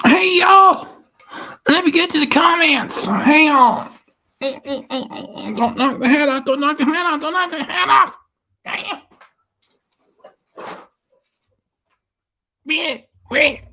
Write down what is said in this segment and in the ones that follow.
Hey, y'all! Let me get to the comments. Hang on. Don't knock the head off. Don't knock the head off. Don't knock the head off. Damn. Wait.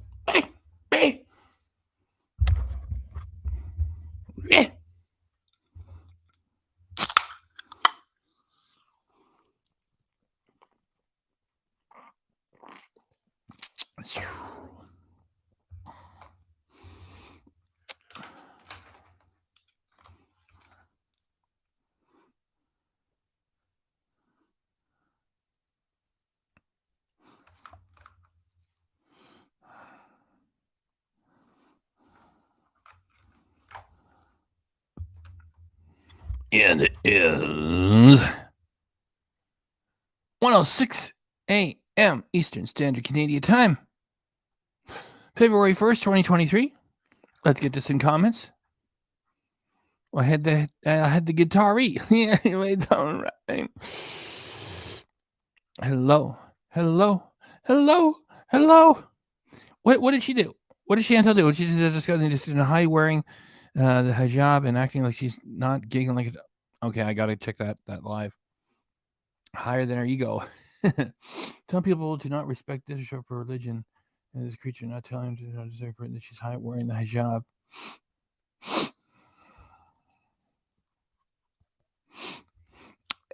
And it is 1:06 a.m. Eastern Standard Canadian Time. February 1st, 2023. Let's get this in comments. I had the guitar-y. Yeah, you made that one right. Hello. What did she do? What does Chantal do? She's just in a high wearing the hijab and acting like she's not giggling like. Okay, I gotta check that live. Higher than her ego. Some people do not respect this show for religion, and this creature not telling him to not deserve that she's high wearing the hijab.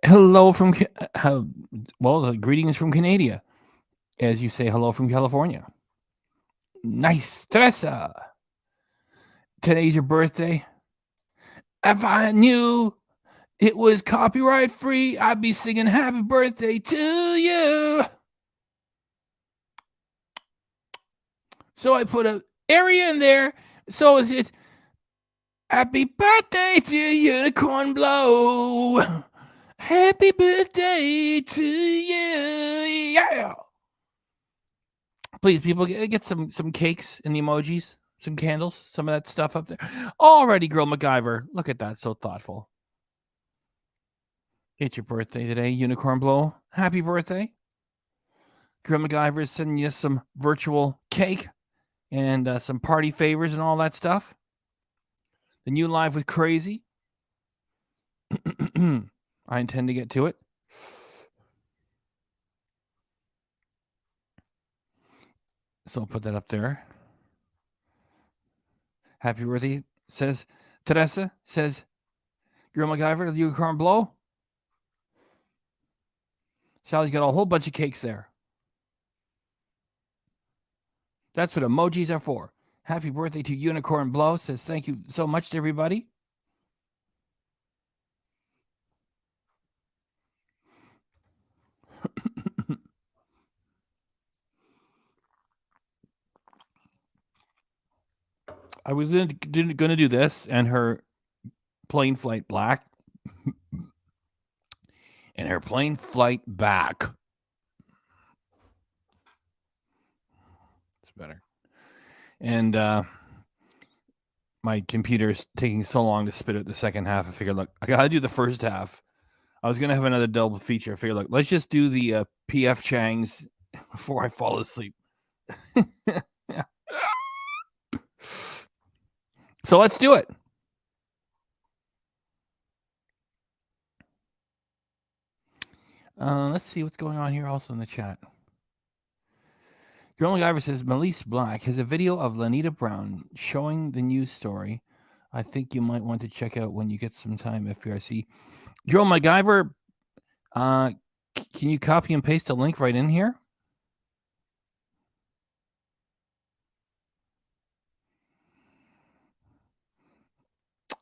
Hello from greetings from Canada, as you say hello from California. Nice, Teresa. Today's your birthday. If I knew it was copyright free, I'd be singing happy birthday to you. So I put an area in there. So it's happy birthday to Unicorn Blow. Happy birthday to you. Yeah. Please, people, get some cakes and the emojis, some candles, some of that stuff up there. Alrighty, Girl MacGyver. Look at that. So thoughtful. It's your birthday today, Unicorn Blow. Happy birthday. Girl MacGyver is sending you some virtual cake and some party favors and all that stuff. The new live with Crazy. I intend to get to it. So I'll put that up there. Happy birthday, says Teresa, says Girl MacGyver, Unicorn Blow. Sally's got a whole bunch of cakes there. That's what emojis are for. Happy birthday to Unicorn Blow, says thank you so much to everybody. I was going to do this and her plane flight black and her plane flight back. It's better. And my computer's taking so long to spit out the second half. I figured, look, I got to do the first half. I was going to have another double feature. I figured, look, let's just do the PF Chang's before I fall asleep. So let's do it. Let's see what's going on here also in the chat. Girl MacGyver says, Melise Black has a video of Lanita Brown showing the news story. I think you might want to check out when you get some time, FPRC. Girl MacGyver, can you copy and paste a link right in here?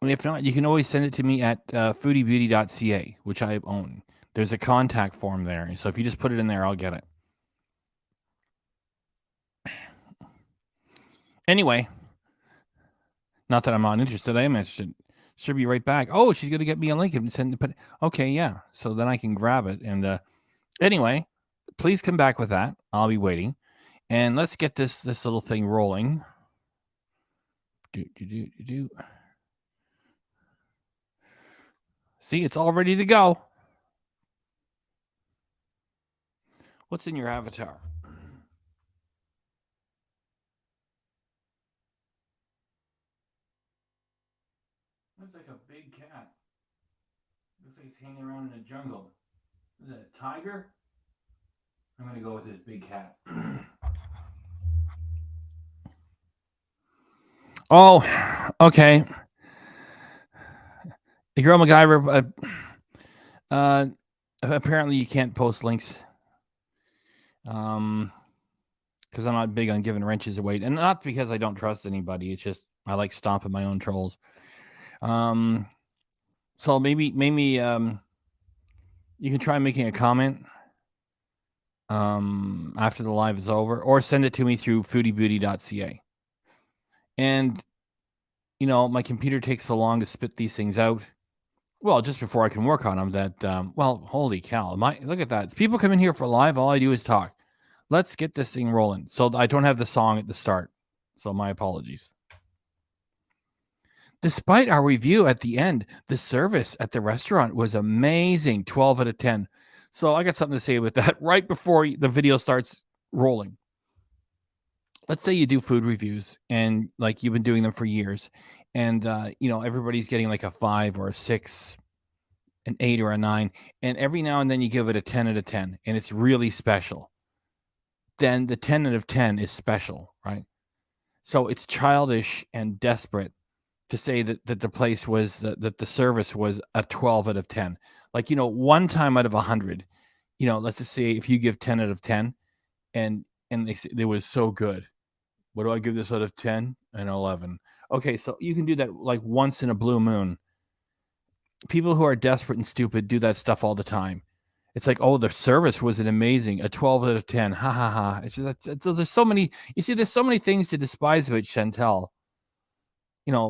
And if not, you can always send it to me at foodiebeauty.ca, which I own. There's a contact form there. So if you just put it in there, I'll get it. Anyway, not that I'm not interested. I am interested. She'll be right back. Oh, she's going to get me a link and send it. Okay, yeah. So then I can grab it. And anyway, please come back with that. I'll be waiting. And let's get this little thing rolling. See, it's all ready to go. What's in your avatar? Looks like a big cat. Looks like it's hanging around in the jungle. Is that a tiger? I'm going to go with this big cat. Oh, okay. Girl MacGyver, apparently you can't post links. Because I'm not big on giving wrenches away. And not because I don't trust anybody. It's just I like stomping my own trolls. So maybe you can try making a comment after the live is over, or send it to me through foodiebeauty.ca. And my computer takes so long to spit these things out. Well, just before I can work on them, that holy cow! Look at that. People come in here for live. All I do is talk. Let's get this thing rolling. So I don't have the song at the start. So my apologies. Despite our review at the end, the service at the restaurant was amazing. 12 out of 10. So I got something to say about that right before the video starts rolling. let's say you do food reviews and like you've been doing them for years, and everybody's getting like a 5 or a 6, an 8 or a 9, and every now and then you give it a 10 out of 10, and it's really special. Then the 10 out of 10 is special, right? So it's childish and desperate to say that the place was that the service was a 12 out of 10. Like, one time out of 100, let's just say if you give 10 out of 10 and they say it was so good. What do I give this out of 10? An 11. Okay, so you can do that like once in a blue moon. People who are desperate and stupid do that stuff all the time. It's like, oh, the service was an amazing, a 12 out of 10. Ha ha ha. There's so many, there's so many things to despise about Chantel,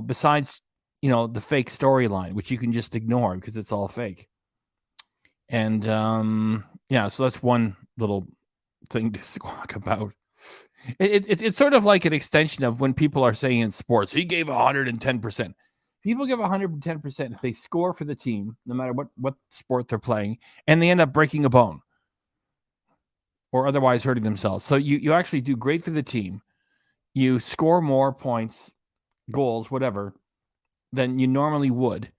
besides, the fake storyline, which you can just ignore because it's all fake. And yeah, so that's one little thing to squawk about. It's sort of like an extension of when people are saying in sports, he gave 110%. People give 110% if they score for the team, no matter what sport they're playing, and they end up breaking a bone or otherwise hurting themselves. So you actually do great for the team. You score more points, goals, whatever, than you normally would,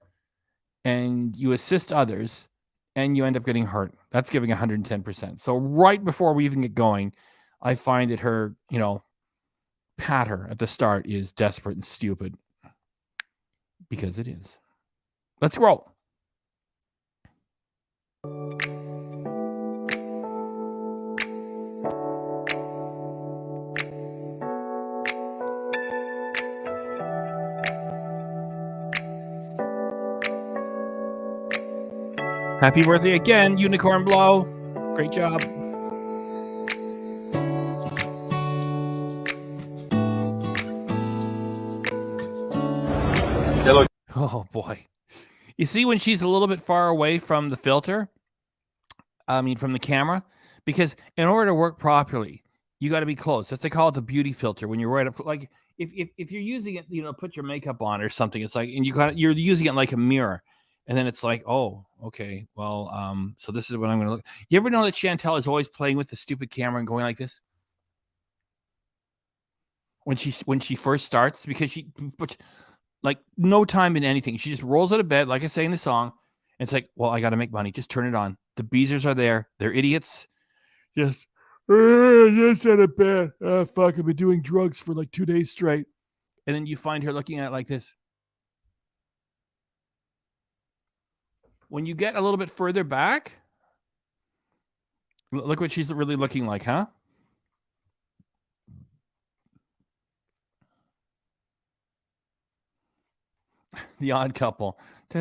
and you assist others, and you end up getting hurt. That's giving 110%. So right before we even get going, I find that her, patter at the start is desperate and stupid. Because it is. Let's roll. Happy birthday again, Unicorn Blow. Great job. Hello. Oh, boy. You see when she's a little bit far away from the filter? From the camera? Because in order to work properly, you got to be close. That's they call it the beauty filter. When you're right up, like if you're using it, put your makeup on or something. It's like, and you're using it like a mirror. And then it's like, oh, okay, well, so this is what I'm going to look. You ever know that Chantel is always playing with the stupid camera and going like this? When she first starts, because she puts like no time in anything. She just rolls out of bed, like I say in the song. And it's like, well, I got to make money. Just turn it on. The Beezers are there. They're idiots. Just out of bed. Fuck, I've been doing drugs for like 2 days straight. And then you find her looking at it like this. When you get a little bit further back, look what she's really looking like, huh? The Odd Couple. Who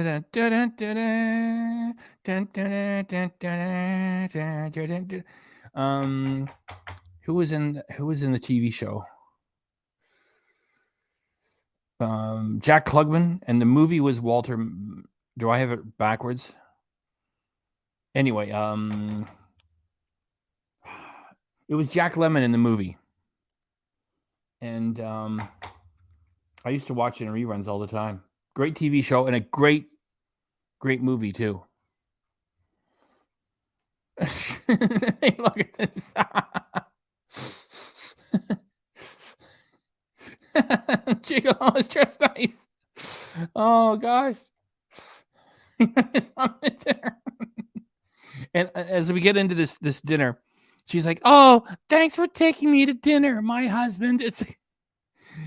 was in the TV show? Jack Klugman, and the movie was Walter. Do I have it backwards? Anyway, it was Jack Lemmon in the movie, and I used to watch it in reruns all the time. Great TV show and a great movie too. Hey, look at this. Jiggle is just nice. Oh gosh. And as we get into this dinner, she's like, "Oh, thanks for taking me to dinner, my husband." It's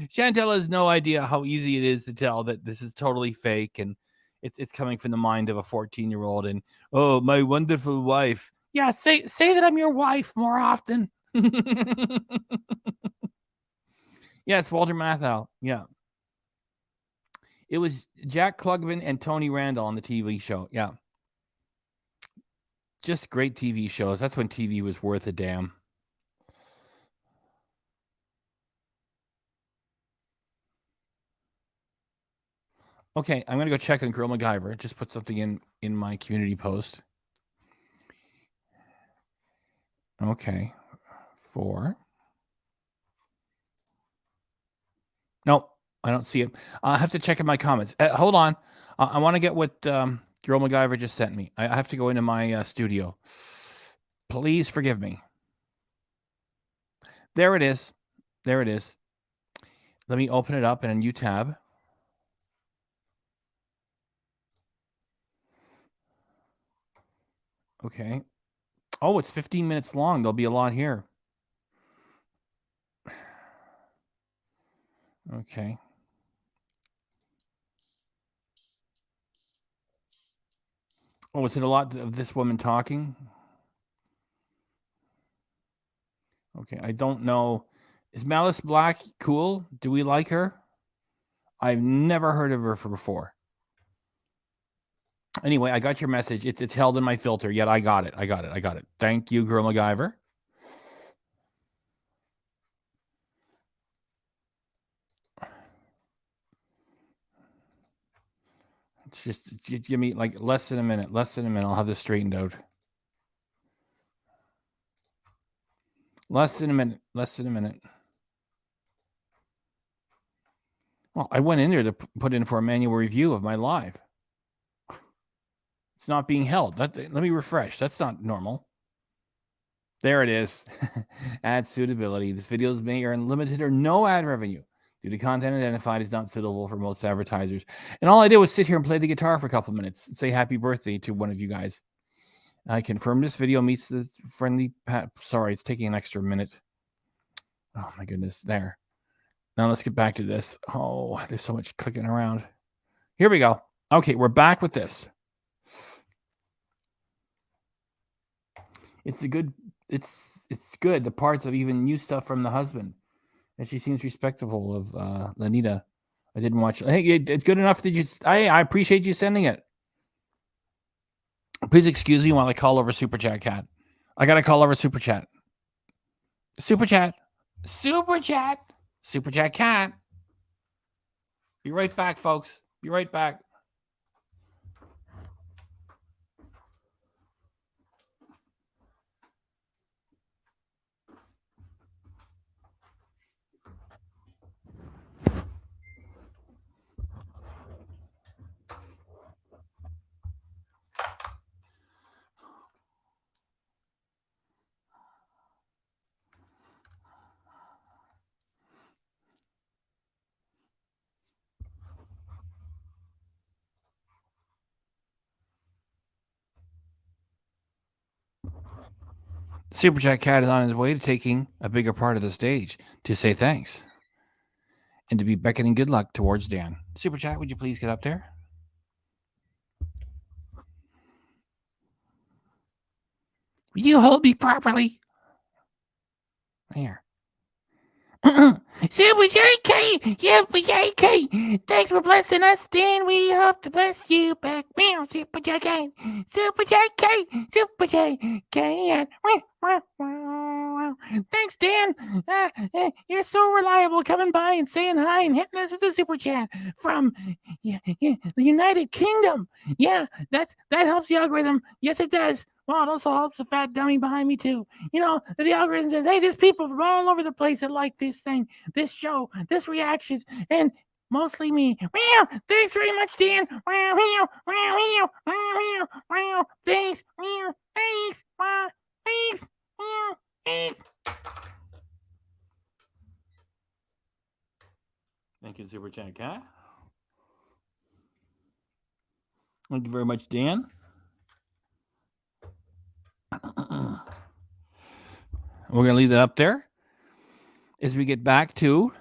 Chantel has no idea how easy it is to tell that this is totally fake, and it's coming from the mind of a 14-year-old. And oh, my wonderful wife. Yeah, say that I'm your wife more often. Yes, Walter Matthau. Yeah. It was Jack Klugman and Tony Randall on the TV show. Yeah. Just great TV shows. That's when TV was worth a damn. Okay, I'm going to go check on Girl MacGyver. Just put something in my community post. Okay. 4. Nope, I don't see it. I have to check in my comments. Hold on. I want to get what Girl MacGyver just sent me. I have to go into my studio. Please forgive me. There it is. There it is. Let me open it up in a new tab. Okay. Oh, it's 15 minutes long. There'll be a lot here. Okay. Oh, is it a lot of this woman talking? Okay, I don't know. Is Malice Black cool? Do we like her? I've never heard of her before. Anyway, I got your message. It's held in my filter. Yet I got it. Thank you, Girl MacGyver. It's just give me like less than a minute. I'll have this straightened out. Less than a minute. Well, I went in there to put in for a manual review of my live. It's not being held. Let me refresh. That's not normal. There it is. Ad suitability. This video may earn limited or no ad revenue due to content identified as not suitable for most advertisers. And all I did was sit here and play the guitar for a couple minutes and say happy birthday to one of you guys. I confirm this video meets the friendly sorry, it's taking an extra minute. Oh my goodness. There. Now let's get back to this. Oh, there's so much clicking around. Here we go. Okay, we're back with this. It's good. The parts of even new stuff from the husband. And she seems respectful of Lanita. I didn't watch. Hey, it's good enough that you. I appreciate you sending it. Please excuse me while I call over Super Chat Cat. I gotta call over Super Chat. Super Chat Cat. Be right back, folks. Be right back. Super Chat Cat is on his way to taking a bigger part of the stage to say thanks and to be beckoning good luck towards Dan. Super Chat, would you please get up there? Will you hold me properly? There. Super JK! Thanks for blessing us, Dan. We hope to bless you back. Super JK! Thanks, Dan. You're so reliable coming by and saying hi and hitting us with the super chat from the United Kingdom. Yeah, that helps the algorithm. Yes, it does. Well, it also helps the fat dummy behind me, too. You know, the algorithm says, hey, there's people from all over the place that like this thing, this show, this reaction, and mostly me. Thanks very much, Dan. Thanks. Thank you, Super Chat Cat. Thank you very much, Dan. We're going to leave that up there as we get back to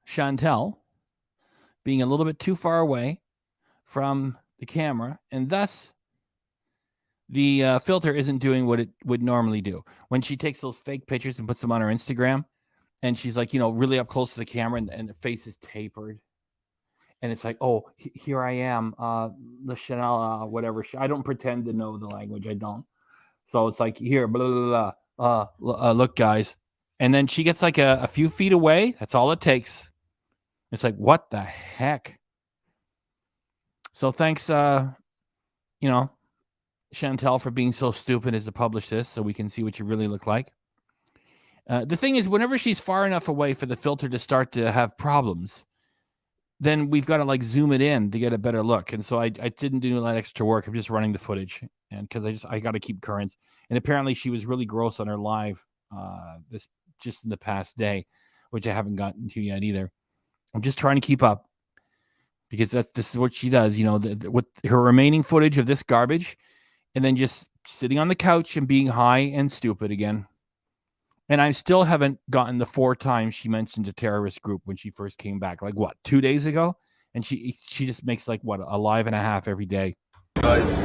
Chantel being a little bit too far away from the camera, and thus the filter isn't doing what it would normally do. When she takes those fake pictures and puts them on her Instagram, and she's like, really up close to the camera, and the face is tapered. And it's like, oh, here I am, the Chanel, whatever. I don't pretend to know the language. I don't. So it's like, here, blah, blah, blah. Look, guys. And then she gets like a few feet away. That's all it takes. It's like, what the heck? So thanks, Chantel, for being so stupid as to publish this so we can see what you really look like. The thing is, whenever she's far enough away for the filter to start to have problems, then we've got to like zoom it in to get a better look. And so I didn't do that extra work. I'm just running the footage, and because I got to keep current. And apparently she was really gross on her live this just in the past day. which I haven't gotten to yet either. I'm just trying to keep up because this is what she does, with her remaining footage of this garbage, and then just sitting on the couch and being high and stupid again. And I still haven't gotten the 4 times she mentioned a terrorist group when she first came back. Like what, 2 days ago? And she just makes like what, a live and a half every day. Guys.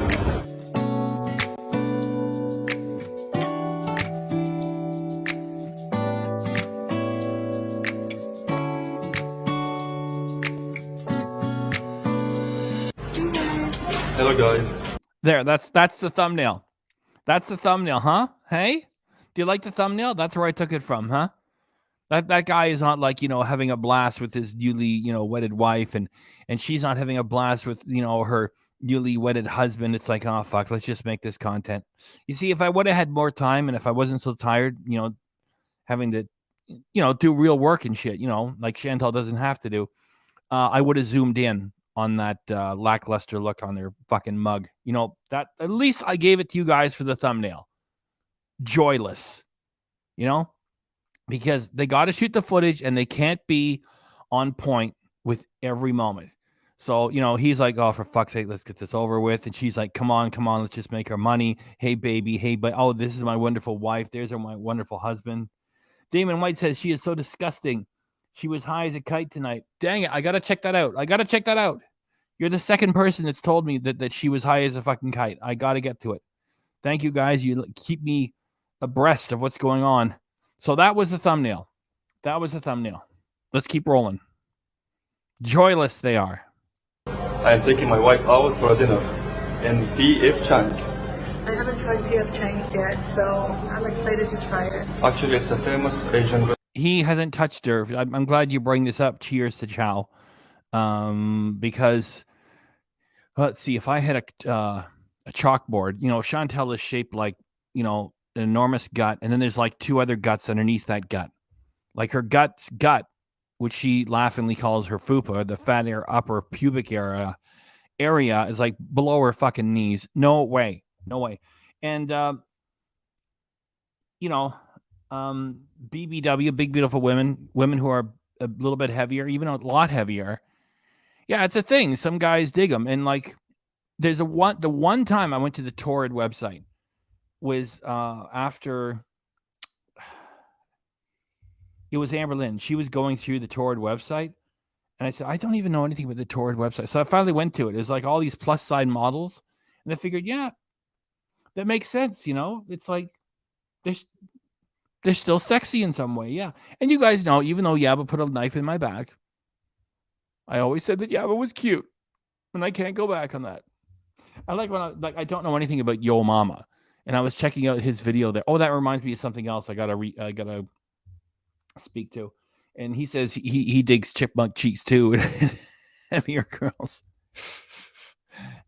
Hello guys. There, that's the thumbnail. That's the thumbnail, huh? Hey? Do you like the thumbnail? That's where I took it from, huh? That guy is not like, having a blast with his newly, wedded wife, and she's not having a blast with, her newly wedded husband. It's like, oh fuck, let's just make this content. You see, if I would have had more time and if I wasn't so tired, having to, do real work and shit, like Chantal doesn't have to do, I would have zoomed in on that lackluster look on their fucking mug. That at least I gave it to you guys for the thumbnail. Joyless, because they got to shoot the footage and they can't be on point with every moment. So, he's like, oh, for fuck's sake, let's get this over with. And she's like, come on, let's just make our money. Hey, baby. Hey, but oh, this is my wonderful wife. There's my wonderful husband. Damon White says she is so disgusting. She was high as a kite tonight. Dang it. I got to check that out. You're the second person that's told me that she was high as a fucking kite. I got to get to it. Thank you guys. You keep me abreast of what's going on. So that was the thumbnail. Let's keep rolling. Joyless they are. I am taking my wife out for a dinner in P.F. Chang. I haven't tried P.F. Chang's yet, so I'm excited to try it. Actually, it's a famous Asian. He hasn't touched her. I'm glad you bring this up. Cheers to Chow. Because let's see, if I had a chalkboard, Chantel is shaped like, an enormous gut, and then there's like 2 other guts underneath that gut. Like her gut, which she laughingly calls her fupa, the fat upper pubic area is like below her fucking knees. No way. And BBW, big beautiful women who are a little bit heavier, even a lot heavier. Yeah, it's a thing. Some guys dig them, and like there's the one time I went to the Torrid website was after it was Amber Lynn. She was going through the Torrid website, and I said, I don't even know anything about the Torrid website. So I finally went to it. It was like all these plus side models, and I figured, yeah, that makes sense. It's like they're still sexy in some way, yeah. And you guys know, even though Yabba put a knife in my back, I always said that Yabba was cute, and I can't go back on that. I like when I don't know anything about Yo Mama, and I was checking out his video there. Oh, that reminds me of something else. I gotta speak to, and he says he digs chipmunk cheeks too, heavier girls.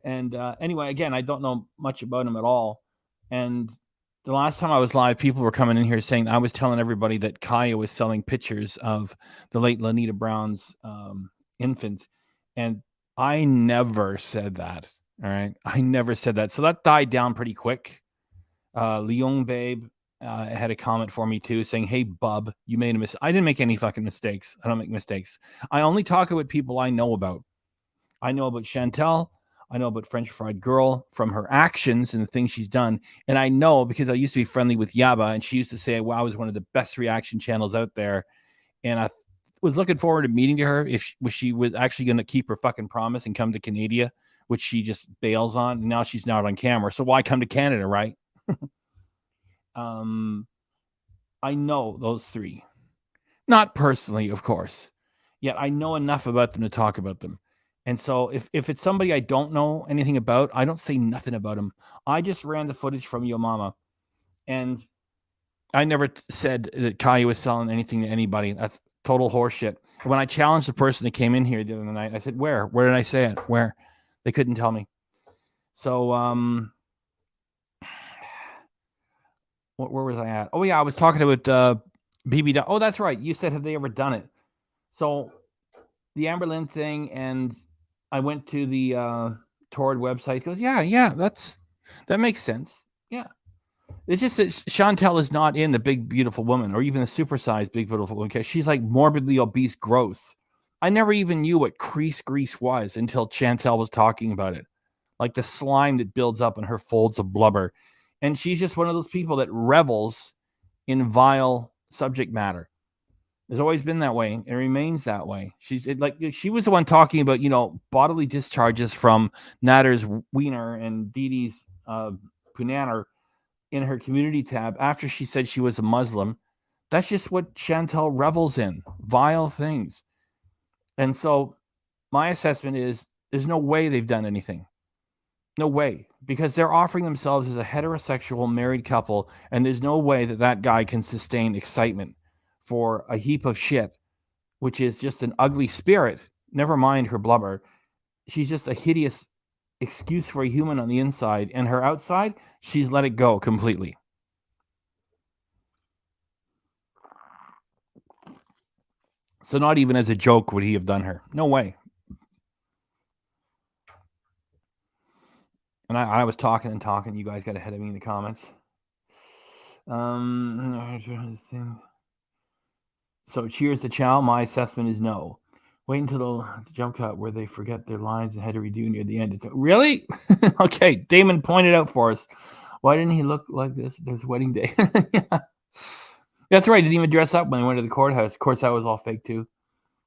And anyway, again, I don't know much about him at all. And the last time I was live, people were coming in here saying I was telling everybody that Kaya was selling pictures of the late Lanita Brown's infant, and I never said that. All right, I never said that. So that died down pretty quick. Leon Babe had a comment for me too, saying, "Hey, bub, you made a mistake." I didn't make any fucking mistakes. I don't make mistakes. I only talk about people I know about. I know about Chantel. I know about French Fried Girl from her actions and the things she's done. And I know because I used to be friendly with Yaba, and she used to say, well, I was one of the best reaction channels out there. And I was looking forward to meeting to her if she was actually going to keep her fucking promise and come to Canada, which she just bails on. And now she's not on camera. So why come to Canada, right? I know those 3. Not personally, of course. Yet I know enough about them to talk about them. And so if it's somebody I don't know anything about, I don't say nothing about them. I just ran the footage from Yo Mama. And I never said that Kaya was selling anything to anybody. That's total horseshit. When I challenged the person that came in here the other night, I said, where? Where did I say it? Where? They couldn't tell me. So, where was I at? Oh, yeah, I was talking about BB. Oh, that's right. You said, have they ever done it? So the Amber Lynn thing, and I went to the Torrid website. He goes, yeah, that makes sense. Yeah. It's just that Chantel is not in the Big Beautiful Woman or even the supersized Big Beautiful Woman. Okay, she's like morbidly obese, gross. I never even knew what crease grease was until Chantel was talking about it, like the slime that builds up in her folds of blubber. And she's just one of those people that revels in vile subject matter. It's always been that way and remains that way. She was the one talking about, bodily discharges from Natter's wiener and Dee Dee's punana in her community tab after she said she was a Muslim. That's just what Chantel revels in, vile things. And so my assessment is there's no way they've done anything. No way, because they're offering themselves as a heterosexual married couple, and there's no way that that guy can sustain excitement for a heap of shit, which is just an ugly spirit. Never mind her blubber. She's just a hideous excuse for a human on the inside, and her outside, she's let it go completely. So not even as a joke would he have done her. No way. And I was talking and talking. You guys got ahead of me in the comments. So cheers to Chow. My assessment is no. Wait until the jump cut where they forget their lines and had to redo near the end. Really? Okay. Damon pointed out for us. Why didn't he look like this? There's wedding day. Yeah. That's right. Didn't even dress up when he went to the courthouse. Of course, that was all fake too.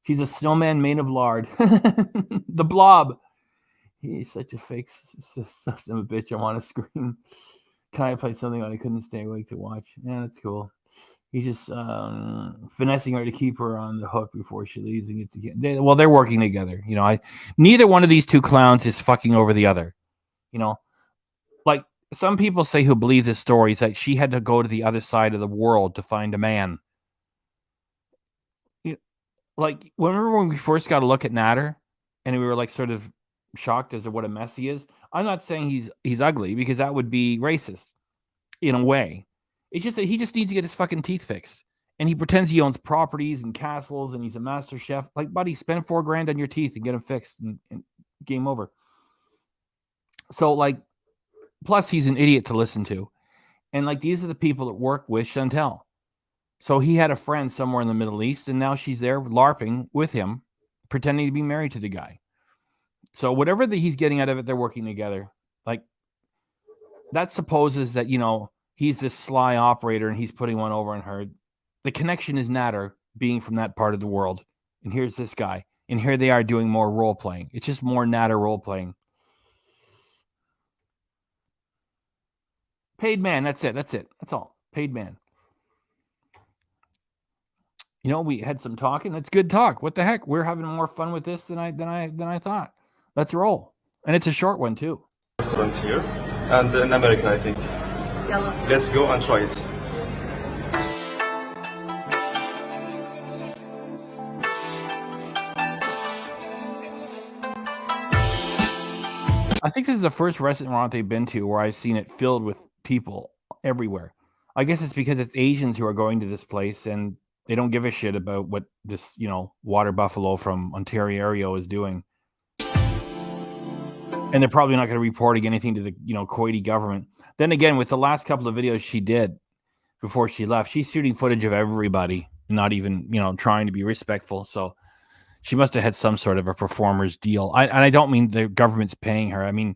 She's a snowman made of lard. The blob. He's such a fake son of a bitch. I want to scream. Kai played something on. I couldn't stay awake to watch. Yeah, that's cool. He's just finessing her to keep her on the hook before she leaves and gets again. They're working together. Neither one of these two clowns is fucking over the other. Like some people say who believe this story is that she had to go to the other side of the world to find a man. Like, remember when we first got a look at Natter and we were like sort of shocked as to what a mess he is? I'm not saying he's ugly because that would be racist in a way. It's just that he just needs to get his fucking teeth fixed. And he pretends he owns properties and castles and he's a master chef. Like, buddy, spend $4,000 on your teeth and get them fixed and game over. So, like, plus he's an idiot to listen to. And, like, these are the people that work with Chantel. So he had a friend somewhere in the Middle East, and now she's there LARPing with him, pretending to be married to the guy. So whatever he's getting out of it, they're working together. Like, that supposes that, he's this sly operator and he's putting one over on her. The connection is Natter being from that part of the world. And here's this guy. And here they are doing more role playing. It's just more Natter role playing. Paid man. That's it. That's all. Paid man. We had some talking. That's good talk. What the heck? We're having more fun with this than I thought. Let's roll. And it's a short one too. Restaurant here, and in America, I think. Yellow. Let's go and try it. I think this is the first restaurant they've been to where I've seen it filled with people everywhere. I guess it's because it's Asians who are going to this place and they don't give a shit about what this, water buffalo from Ontario is doing. And they're probably not going to be reporting anything to the, Kuwaiti government. Then again, with the last couple of videos she did before she left, she's shooting footage of everybody, not even, trying to be respectful. So she must have had some sort of a performer's deal. And I don't mean the government's paying her. I mean,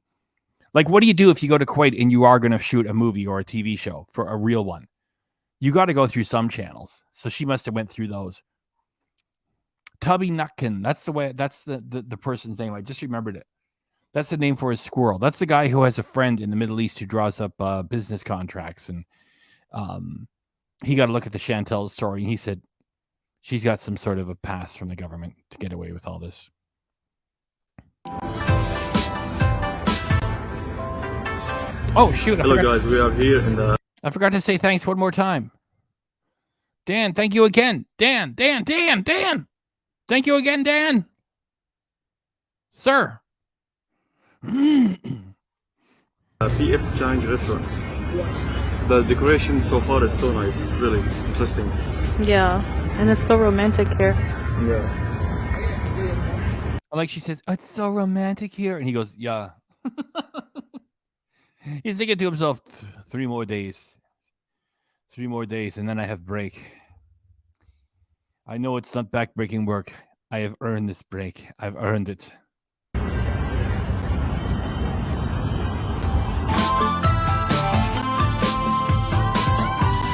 like, what do you do if you go to Kuwait and you are going to shoot a movie or a TV show for a real one? You got to go through some channels. So she must have went through those. Tubby Nutkin. That's the person's name. I just remembered it. That's the name for his squirrel. That's the guy who has a friend in the Middle East who draws up business contracts. And he got a look at the Chantel story. And he said she's got some sort of a pass from the government to get away with all this. Oh, shoot. Hello, guys. We are here in the... I forgot to say thanks one more time. Dan, thank you again. Dan. Thank you again, Dan. Sir. PF Chang restaurant. The decoration so far is so nice. Really interesting. Yeah, and it's so romantic here. Yeah. Like she says, it's so romantic here. And he goes, yeah. He's thinking to himself, 3 more days. 3 more days, and then I have break. I know it's not back-breaking work. I have earned this break. I've earned it.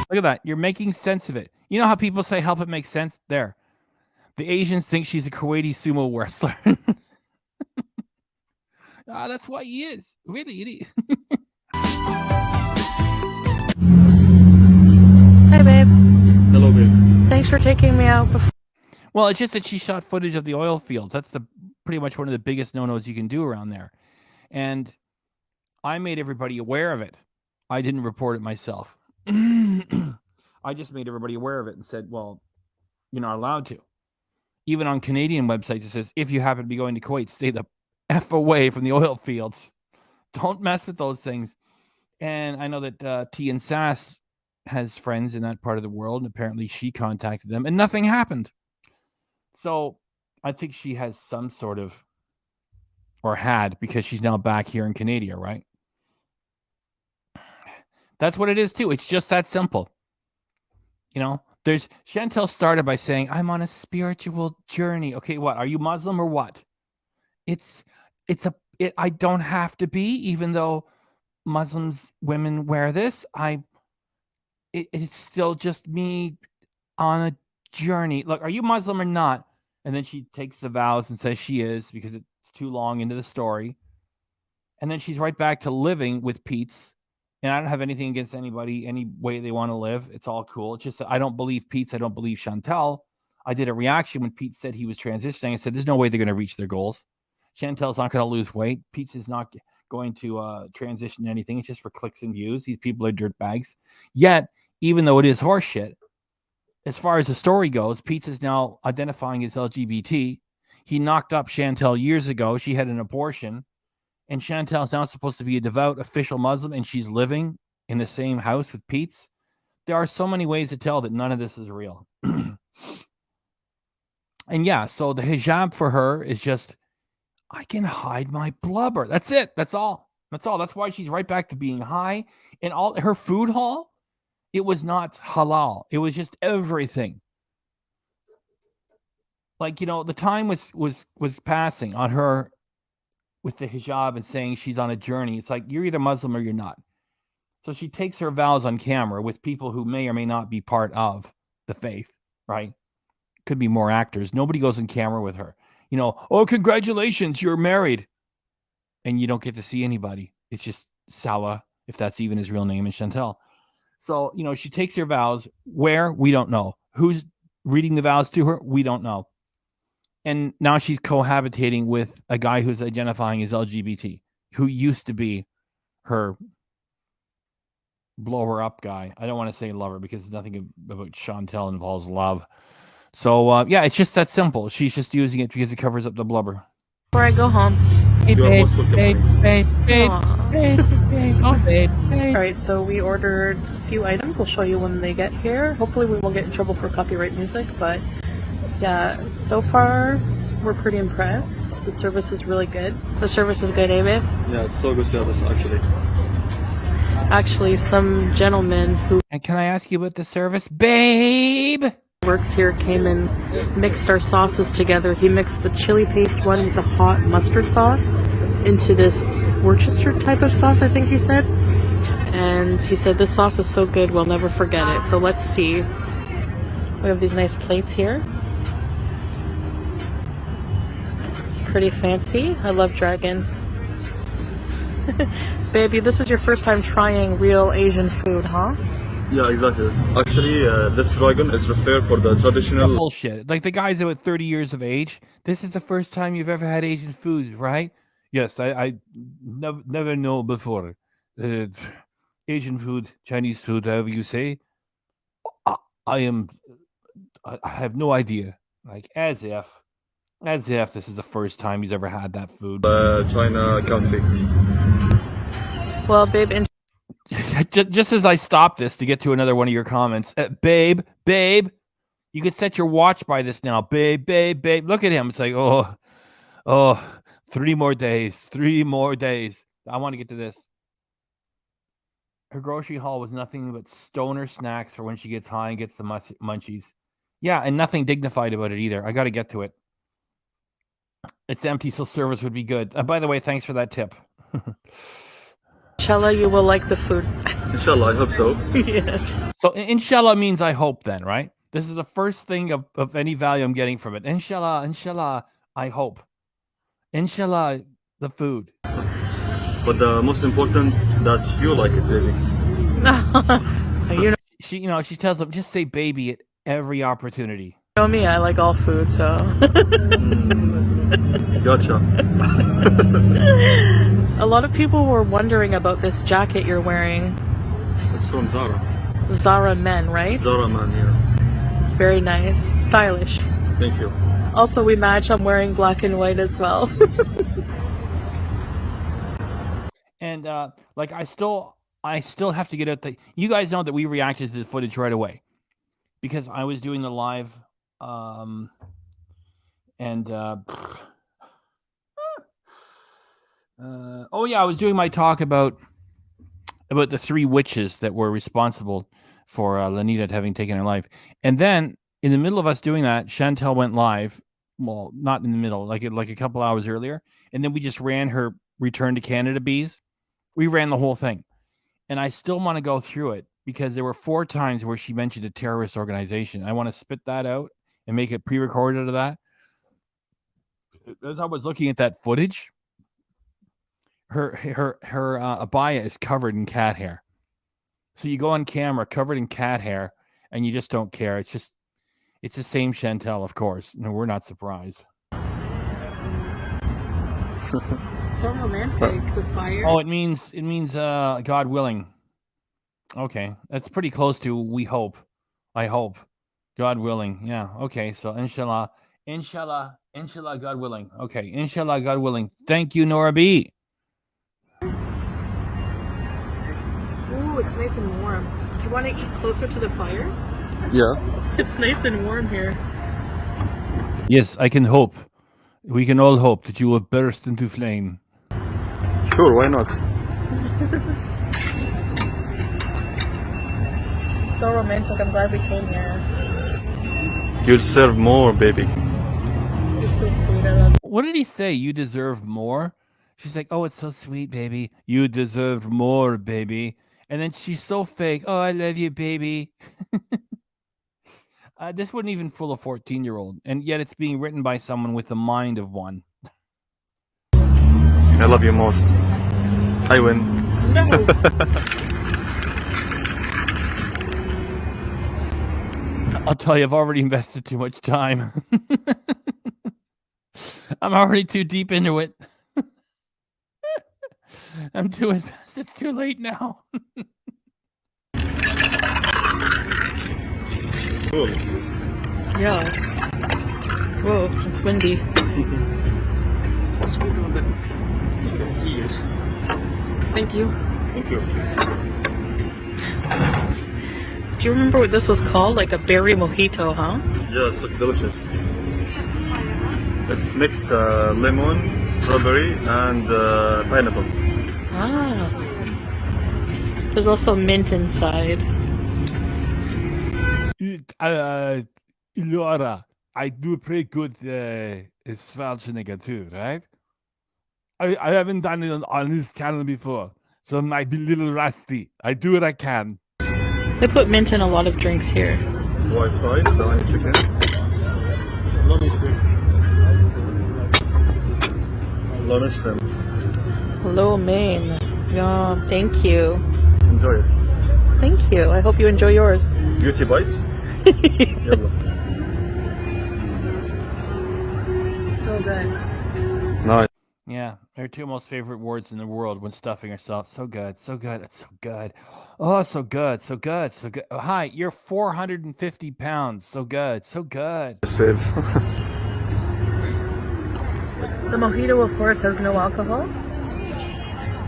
Look at that. You're making sense of it. You know how people say help it make sense? There. The Asians think she's a Kuwaiti sumo wrestler. That's why he is. Really, it is. Hi, babe. Hello, babe. Thanks for taking me out before. Well, it's just that she shot footage of the oil fields. That's pretty much one of the biggest no-nos you can do around there. And I made everybody aware of it. I didn't report it myself. I just made everybody aware of it and said, well, you're not allowed to. Even on Canadian websites, it says, if you happen to be going to Kuwait, stay the F away from the oil fields. Don't mess with those things. And I know that T and Sass has friends in that part of the world, and apparently she contacted them, and nothing happened. So I think she has some sort of, or had, because she's now back here in Canada, right? That's what it is, too. It's just that simple. You know, Chantel started by saying, I'm on a spiritual journey. Okay, what? Are you Muslim or what? I don't have to be, even though Muslims, women wear this. It's still just me on a journey. Look, are you Muslim or not? And then she takes the vows and says she is, because it's too long into the story. And then she's right back to living with Pete's. And I don't have anything against anybody, any way they want to live. It's all cool. It's just that I don't believe Pete's. I don't believe Chantel. I did a reaction when Pete said he was transitioning. I said, there's no way they're going to reach their goals. Chantel's not going to lose weight. Pete's is not going to transition anything. It's just for clicks and views. These people are dirtbags. Yet, even though it is horseshit, as far as the story goes, Pete's is now identifying as LGBT. He knocked up Chantel years ago. She had an abortion. And Chantel's now supposed to be a devout official Muslim, and she's living in the same house with Pete's. There are so many ways to tell that none of this is real. And yeah, so the hijab for her is just, I can hide my blubber. That's it. That's all. That's all. That's why she's right back to being high. And all her food haul, it was not halal. It was just everything. Like, you know, the time was passing on her with the hijab and saying she's on a journey. It's like, you're either Muslim or you're not. So she takes her vows on camera with people who may or may not be part of the faith, right? Could be more actors. Nobody goes on camera with her. You know, oh, congratulations, you're married. And you don't get to see anybody. It's just Salah, if that's even his real name, and Chantel. So, you know, she takes her vows. Where? We don't know. Who's reading the vows to her? We don't know. And now she's cohabitating with a guy who's identifying as LGBT, who used to be her blow her up guy. I don't want to say lover because nothing about Chantel involves love. So, yeah, it's just that simple. She's just using it because it covers up the blubber. Before I go home. Hey, You are babe, most welcome, babe, honey. babe, Aw. babe, babe, oh, babe, babe. All right, so we ordered a few items. We'll show you when they get here. Hopefully we won't get in trouble for copyright music, but yeah, so far we're pretty impressed. The service is really good. The service is good, eh, babe? Yeah, it's so good service, actually. Actually, some gentleman who And can I ask you about the service? Babe! works here came and mixed our sauces together. He mixed the chili paste one with the hot mustard sauce into this Worcester type of sauce, I think he said. And he said, this sauce is so good, we'll never forget it. So let's see. We have these nice plates here. Pretty fancy. I love dragons. Baby, this is your first time trying real Asian food, huh? Yeah, exactly. Actually, this dragon is referred for the traditional. Bullshit. Like the guy's about 30 years of age. This is the first time you've ever had Asian food, right? Yes, I never know before. Asian food, Chinese food, however you say. I have no idea. Like, as if this is the first time he's ever had that food. China country. Well, babe, Just as I stop this to get to another one of your comments, babe, you could set your watch by this now, babe. Look at him. It's like, oh, 3 more days. I want to get to this. Her grocery haul was nothing but stoner snacks for when she gets high and gets the munchies. Yeah, and nothing dignified about it either. I got to get to it. It's empty, so service would be good. By the way, thanks for that tip. Inshallah, you will like the food. Inshallah, I hope so. Yeah. So inshallah means I hope then, right? This is the first thing of any value I'm getting from it. Inshallah, I hope. Inshallah, the food. But the most important that you like it, baby. You She tells them, just say baby at every opportunity. know me, I like all food, so. Gotcha. A lot of people were wondering about this jacket you're wearing. It's from Zara. Zara Men, right? Zara man, yeah. It's very nice. Stylish. Thank you. Also, we match. I'm wearing black and white as well. And like I still have to get out the. You guys know that we reacted to the footage right away because I was doing the live, oh yeah, I was doing my talk about the 3 witches that were responsible for Lanita having taken her life, and then in the middle of us doing that, Chantel went live. Well, not in the middle, like a couple hours earlier, and then we just ran her Return to Canada bees. We ran the whole thing. And I still want to go through it because there were 4 times where she mentioned a terrorist organization. I want to spit that out and make it pre-recorded of that. As I was looking at that footage, her abaya is covered in cat hair. So you go on camera covered in cat hair and you just don't care. It's the same Chantel, of course. No, we're not surprised. So romantic, the fire. Oh, it means God willing. Okay, that's pretty close to we hope. I hope. God willing. Yeah. Okay. So inshallah, God willing. Okay. Inshallah, God willing. Thank you, Nora B. Ooh, it's nice and warm. Do you want to eat closer to the fire? Yeah. It's nice and warm here. Yes, I can hope. We can all hope that you will burst into flame. Sure, why not? So romantic. I'm glad we came here. You'll serve more, baby. You're so sweet. I love you. What did he say? You deserve more? She's like, oh, it's so sweet, baby. You deserve more, baby. And then she's so fake. Oh, I love you, baby. This wouldn't even fool a 14-year-old. And yet it's being written by someone with the mind of one. I love you most. I win. No. I'll tell you, I've already invested too much time. I'm already too deep into it. I'm too invested. It's too late now. Cool. Yeah. Whoa, it's windy. Thank you. Thank you. Do you remember what this was called? Like a berry mojito, huh? Yeah, it's like delicious. It's mixed lemon, strawberry, and pineapple. Ah. There's also mint inside. Laura, I do pretty good Schwarzenegger too, right? I haven't done it on this channel before, so I might be a little rusty. I do what I can. They put mint in a lot of drinks here. White rice and chicken. Lemon shrimp. Hello, Maine. Yeah, thank you. Enjoy it. Thank you. I hope you enjoy yours. Beauty bite. Yalla. So good. Nice. Yeah, her 2 most favorite words in the world when stuffing herself. So good, so good, it's so good. Oh, so good, so good, so good. Oh, hi, you're 450 pounds. So good, so good. Save. The mojito, of course, has no alcohol.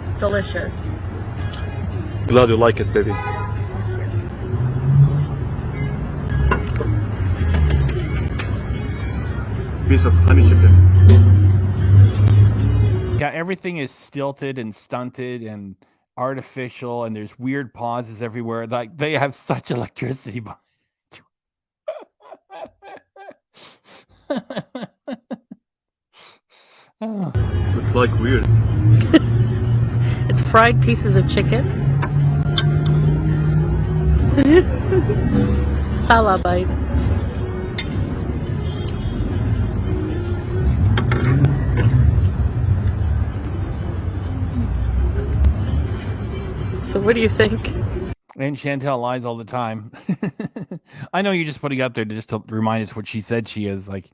It's delicious. Glad you like it, baby. Piece of honey chicken. Yeah, everything is stilted and stunted and artificial, and there's weird pauses everywhere. Like they have such electricity. Oh. It's like weird. It's fried pieces of chicken. Salabite. So what do you think? And Chantel lies all the time. I know you're just putting it up there just to remind us what she said she is. Like,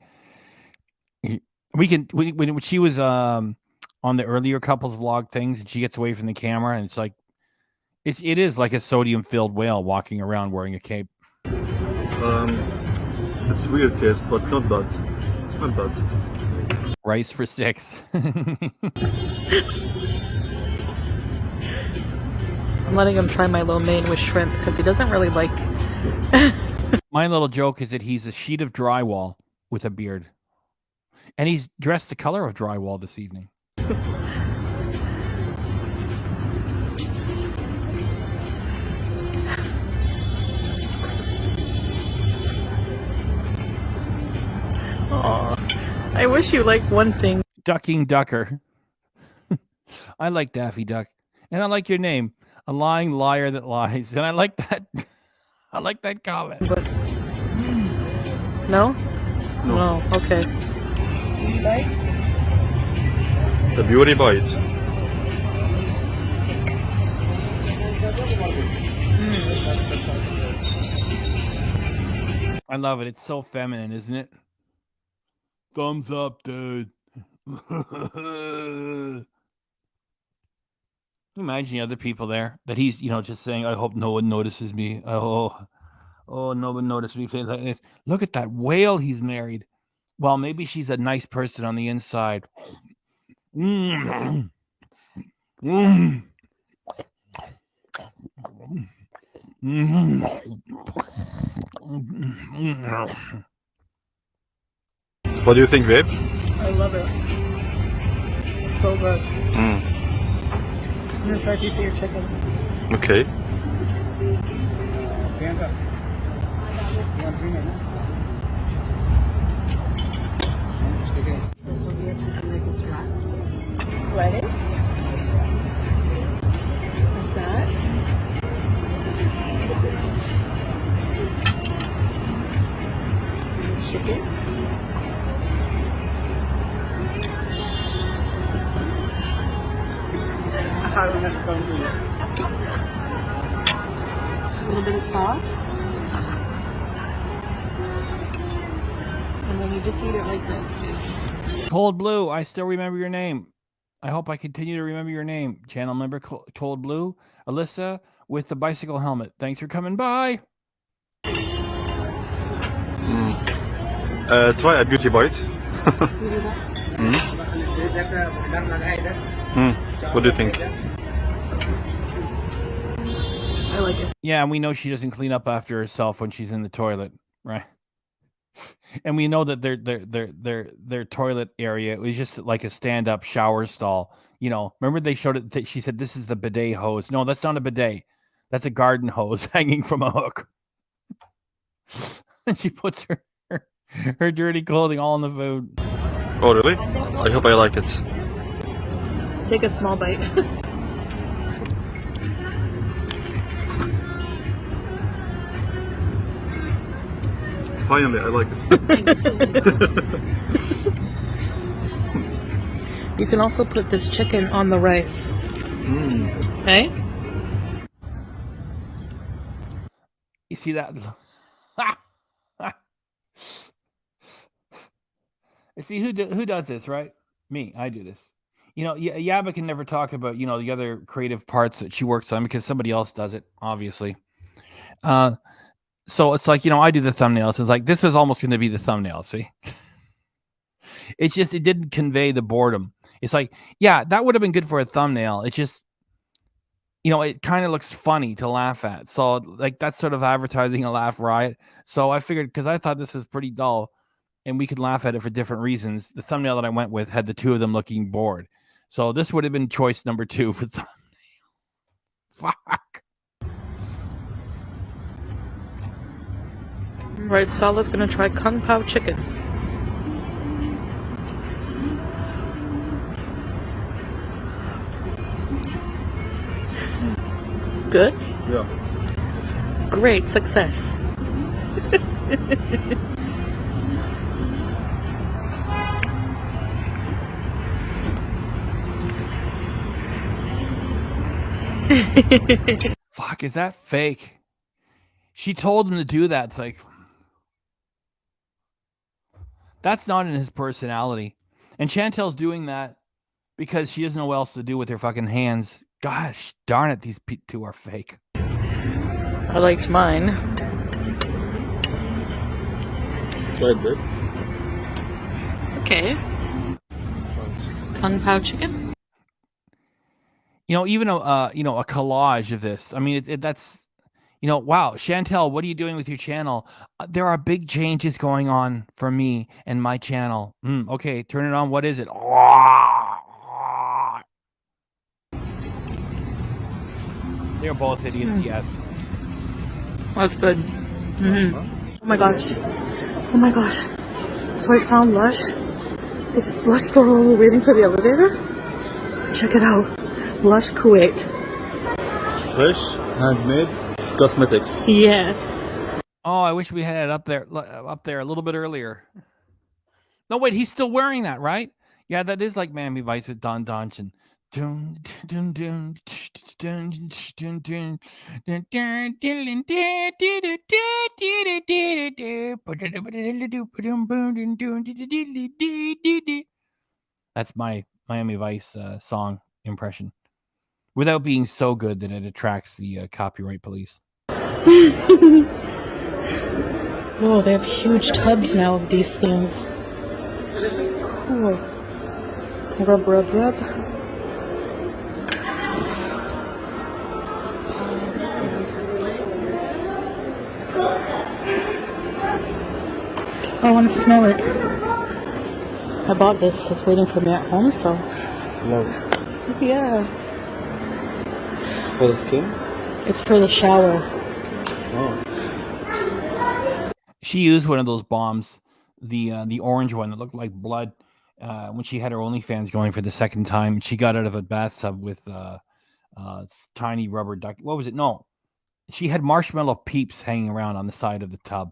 when she was on the earlier couples vlog things, and she gets away from the camera, and it's like, it is like a sodium-filled whale walking around wearing a cape. It's weird taste, but not bad. Not bad. Rice for 6. I'm letting him try my lo mein with shrimp because he doesn't really like. My little joke is that he's a sheet of drywall with a beard. And he's dressed the color of drywall this evening. Aw, I wish you liked one thing. Ducking Ducker. I like Daffy Duck. And I like your name. A lying liar that lies. And I like that. I like that comment. But no? No. Oh, okay. The beauty bite. I love it. It's so feminine, isn't it? Thumbs up, dude. Imagine the other people there that he's, just saying, I hope no one notices me. Oh, no one noticed me. Saying like this. Look at that whale he's married. Well, maybe she's a nice person on the inside. What do you think, babe? I love it. It's so good. I'm gonna try a piece of your chicken. Okay. This will be a chicken nugget strap. Lettuce. Like that. Chicken. A little bit of sauce. And then you just eat it like this. Cold Blue, I still remember your name. I hope I continue to remember your name. Channel member Cold Blue. Alyssa with the bicycle helmet. Thanks for coming by. Try a beauty bite. What do you think? I like it. Yeah, and we know she doesn't clean up after herself when she's in the toilet, right? And we know that their toilet area was just like a stand-up shower stall. Remember they showed it. She said, "This is the bidet hose." No, that's not a bidet. That's a garden hose hanging from a hook. And she puts her dirty clothing all in the food. Oh, really? I hope I like it. Take a small bite. Finally, I like it. You can also put this chicken on the rice. Okay? You see that? See who does this, right? Me. I do this. Yaba can never talk about the other creative parts that she works on because somebody else does it, obviously. So it's like, I do the thumbnails. It's like, this was almost going to be the thumbnail, see? It's just, it didn't convey the boredom. It's like, yeah, that would have been good for a thumbnail. It just, it kind of looks funny to laugh at. So, like, that's sort of advertising a laugh riot. So I figured, because I thought this was pretty dull, and we could laugh at it for different reasons, the thumbnail that I went with had the two of them looking bored. So this would have been choice number 2 for thumbnail. Fuck. Right, Sala's gonna try Kung Pao chicken. Good? Yeah. Great success. Fuck, is that fake? She told him to do that. It's like, that's not in his personality. And Chantel's doing that because she doesn't know what else to do with her fucking hands. Gosh darn it, these two are fake. I liked mine. Try it, babe. Okay. Kung Pao chicken? You know, even a collage of this. I mean, that's, wow, Chantel, what are you doing with your channel? There are big changes going on for me and my channel. Okay, turn it on. What is it? They're both idiots, yes. That's good. Mm-hmm. Oh my gosh. Oh my gosh. So I found Lush. This Lush store while we're waiting for the elevator. Check it out. Lush Kuwait. Fresh, handmade cosmetics. Yes. Oh, I wish we had it up there a little bit earlier. No, wait, he's still wearing that, right? Yeah, that is like Miami Vice with Don Johnson. That's my Miami Vice song impression, without being so good that it attracts the copyright police. Whoa, they have huge tubs now of these things. Cool. Rub, rub, rub. I want to smell it. I bought this. It's waiting for me at home, so. Love. Yeah. For the skin? It's for the shower. Oh. She used one of those bombs, the orange one that looked like blood, when she had her OnlyFans going for the second time. She got out of a bathtub with tiny rubber duck. What was it? No, she had marshmallow peeps hanging around on the side of the tub.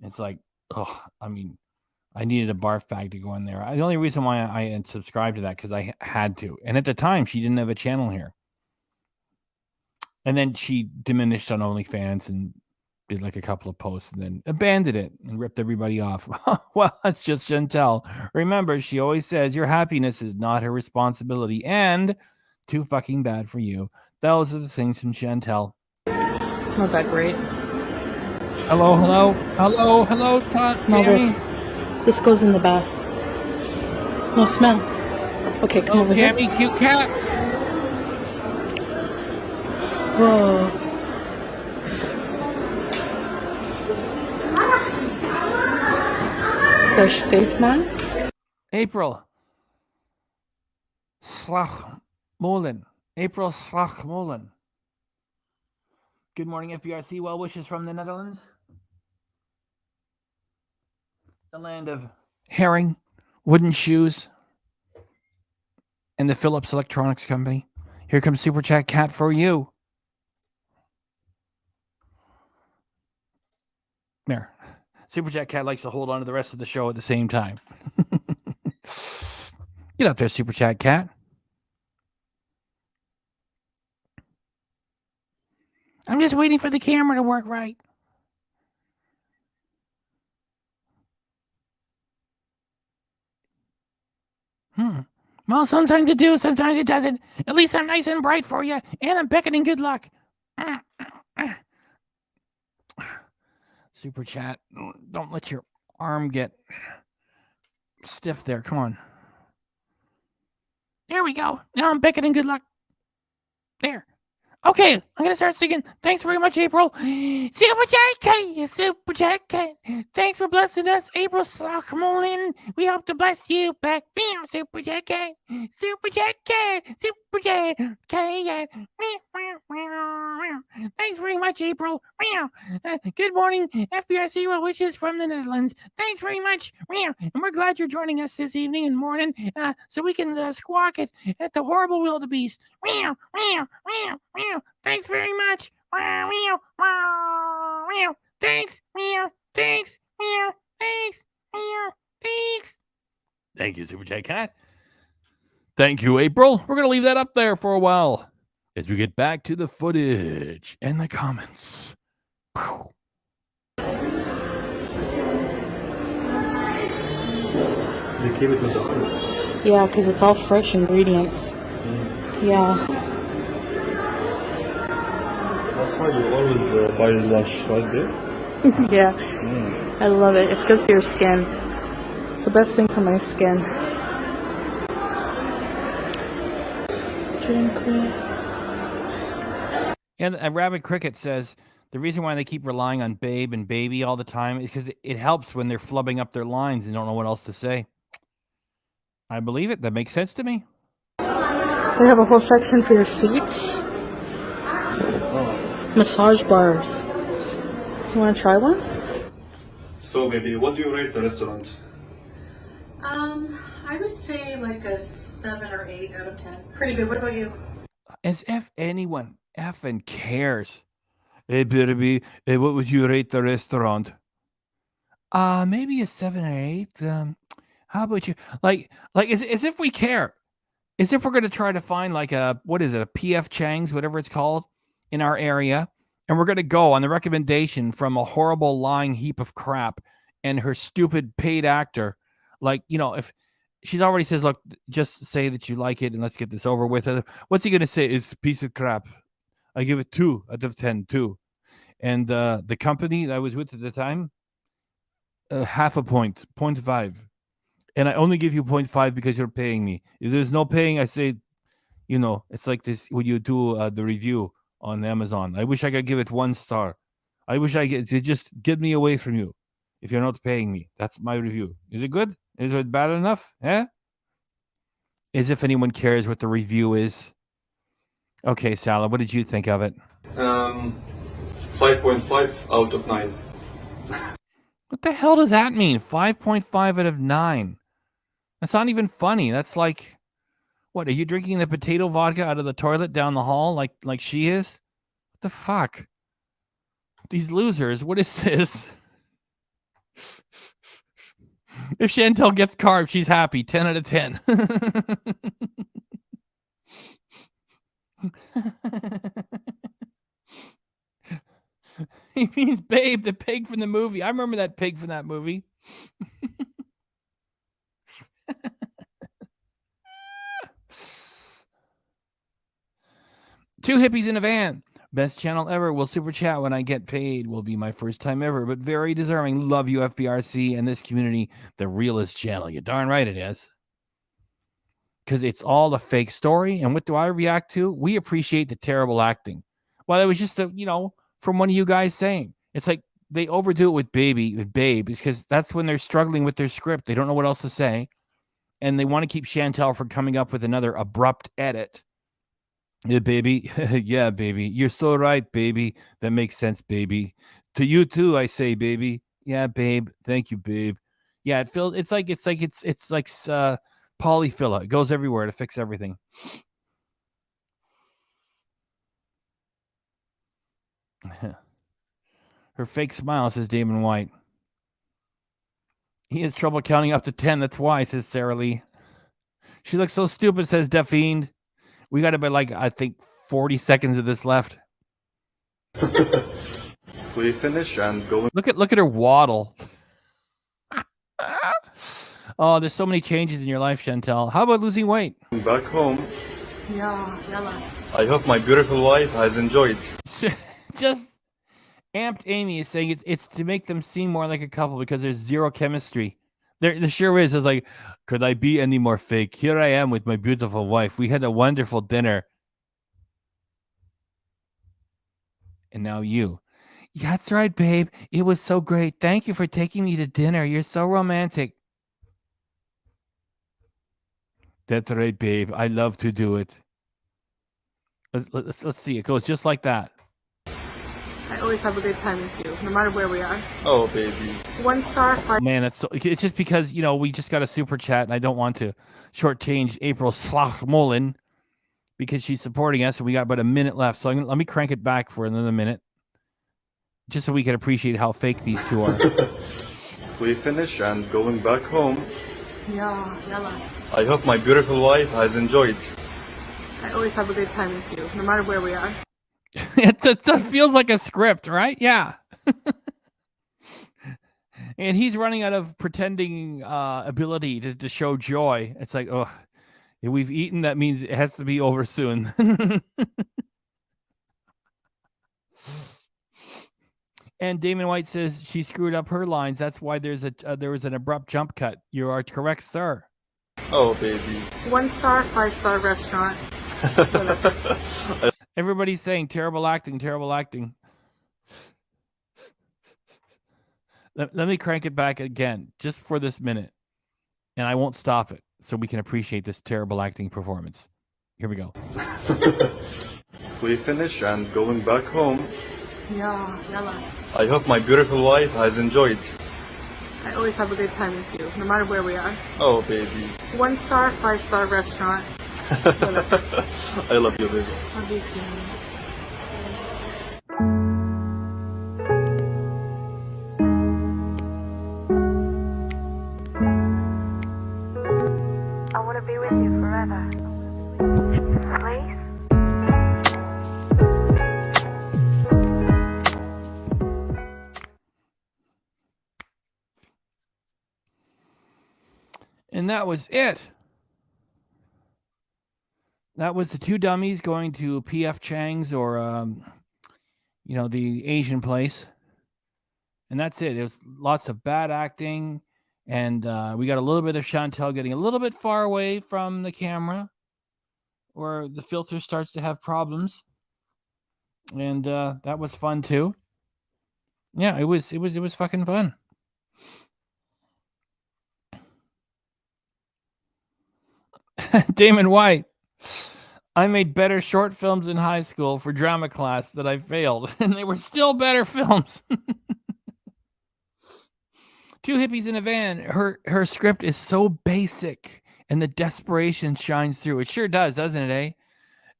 It's like, oh, I mean, I needed a barf bag to go in there. The only reason why I had subscribed to that because I had to. And at the time, she didn't have a channel here. And then she diminished on OnlyFans and did like a couple of posts and then abandoned it and ripped everybody off. Well, that's just Chantel. Remember, she always says your happiness is not her responsibility and too fucking bad for you. Those are the things from Chantel. It's not that great. Hello, hello, hello, hello, Todd. Smell this. This goes in the bath. No, smell. Okay, come over here. Tammy, cute cat. Whoa. Fresh face mask. April Slachmolen. April Slachmolen. Good morning, FBRC. Well wishes from the Netherlands. The land of herring, wooden shoes, and the Philips Electronics Company. Here comes Super Chat Cat for you. There. Super Chat Cat likes to hold on to the rest of the show at the same time. Get up there, Super Chat Cat. I'm just waiting for the camera to work right. Well, sometimes it do, sometimes it doesn't. At least I'm nice and bright for you, and I'm beckoning good luck. Super Chat, don't let your arm get stiff there. Come on. There we go. Now I'm beckoning good luck. There. Okay, I'm going to start singing. Thanks very much, April. Super Chat Cat, Super Chat Cat. Thanks for blessing us, April Slockmolin. We hope to bless you back. Super Chat Cat, Super Chat Cat, Super Thanks very much, April. Good morning, FBRC well wishes from the Netherlands. Thanks very much. And we're glad you're joining us this evening and morning so we can squawk it at the horrible wildebeest. Thanks very much. Thanks. Thanks. Thanks. Thanks. Thank you, Super Chat Cat. Thank you, April. We're going to leave that up there for a while as we get back to the footage and the comments. Whew. They keep it with the ice. Yeah, because it's all fresh ingredients. Yeah. That's why you always buy lunch right there. Yeah. I love it. It's good for your skin. It's the best thing for my skin. And Rabbit Cricket says the reason why they keep relying on babe and baby all the time is because it helps when they're flubbing up their lines and don't know what else to say. I believe it. That makes sense to me. They have a whole section for your feet. Massage bars. You want to try one? So, baby, what do you rate the restaurant? I would say like a 7 or 8 out of 10. Pretty good. What about you? As if anyone effing cares. Hey, baby, what would you rate the restaurant? Maybe a 7 or 8. How about you? Like, as if we care. As if we're going to try to find like a, what is it, a PF Chang's, whatever it's called, in our area. And we're going to go on the recommendation from a horrible lying heap of crap and her stupid paid actor. Like, you know, if she's already says, look, just say that you like it and let's get this over with. What's he going to say? It's a piece of crap. I give it 2 out of 10, 2. And the company that I was with at the time, half a point, 0.5. And I only give you 0.5 because you're paying me. If there's no paying, I say, you know, it's like this when you do the review on Amazon. I wish I could give it 1 star. I wish I could just get me away from you if you're not paying me. That's my review. Is it good? Is it bad enough? Eh? As if anyone cares what the review is. Okay, Salah, what did you think of it? 5.5 out of 9. What the hell does that mean? 5.5 out of 9. That's not even funny. That's like, what, are you drinking the potato vodka out of the toilet down the hall like she is? What the fuck? These losers, what is this? If Chantel gets carved, she's happy. 10 out of 10. He means Babe, the pig from the movie. I remember that pig from that movie. Two hippies in a van. Best channel ever. Will super chat when I get paid. Will be my first time ever, but very deserving. Love you, FBRC, and this community. The realest channel. You're darn right it is. Because it's all a fake story. And what do I react to? We appreciate the terrible acting. Well, it was just, from one of you guys saying. It's like they overdo it with Babe, because that's when they're struggling with their script. They don't know what else to say. And they want to keep Chantel from coming up with another abrupt edit. Yeah, baby. Yeah, baby. You're so right, baby. That makes sense, baby. To you too, I say, baby. Yeah, babe. Thank you, babe. Yeah, it's like polyfilla. It goes everywhere to fix everything. Her fake smile, says Damon White. He has trouble counting up to 10. That's why, says Sarah Lee. She looks so stupid, says Defiend. We got about, I think, 40 seconds of this left. We finish and go. Look at her waddle. Oh, there's so many changes in your life, Chantel. How about losing weight? Back home. Yeah, yalla. I hope my beautiful wife has enjoyed. Just Amped Amy is saying it's to make them seem more like a couple because there's zero chemistry. There sure is. It's like, could I be any more fake? Here I am with my beautiful wife. We had a wonderful dinner. And now you. Yeah, that's right, babe. It was so great. Thank you for taking me to dinner. You're so romantic. That's right, babe. I love to do it. Let's see. It goes just like that. I always have a good time with you, no matter where we are. Oh, baby. 1 star, 5. Man, it's just because, we just got a super chat and I don't want to shortchange April Slachmolin because she's supporting us and we got about a minute left. So let me crank it back for another minute just so we can appreciate how fake these two are. We finish and going back home. Yeah, yalla. I hope my beautiful wife has enjoyed. I always have a good time with you, no matter where we are. That feels like a script, right? Yeah. And he's running out of pretending ability to show joy. It's like, oh, if we've eaten, that means it has to be over soon. And Damon White says she screwed up her lines. That's why there was an abrupt jump cut. You are correct, sir. Oh, baby. 1 star, 5 star restaurant. Everybody's saying terrible acting, terrible acting. Let me crank it back again just for this minute. And I won't stop it so we can appreciate this terrible acting performance. Here we go. We finish and going back home. Yeah, yalla. I hope my beautiful wife has enjoyed. I always have a good time with you, no matter where we are. Oh, baby. 1 star, 5 star restaurant. I love you, baby. Love you too. I want to be with you forever. Please? And that was it. That was the two dummies going to P.F. Chang's or, the Asian place. And that's it. It was lots of bad acting. And we got a little bit of Chantel getting a little bit far away from the camera where the filter starts to have problems. And that was fun too. Yeah, it was fucking fun. Damon White. I made better short films in high school for drama class that I failed, and they were still better films. Two hippies in a van. Her script is so basic, and the desperation shines through. It sure does, doesn't it, eh?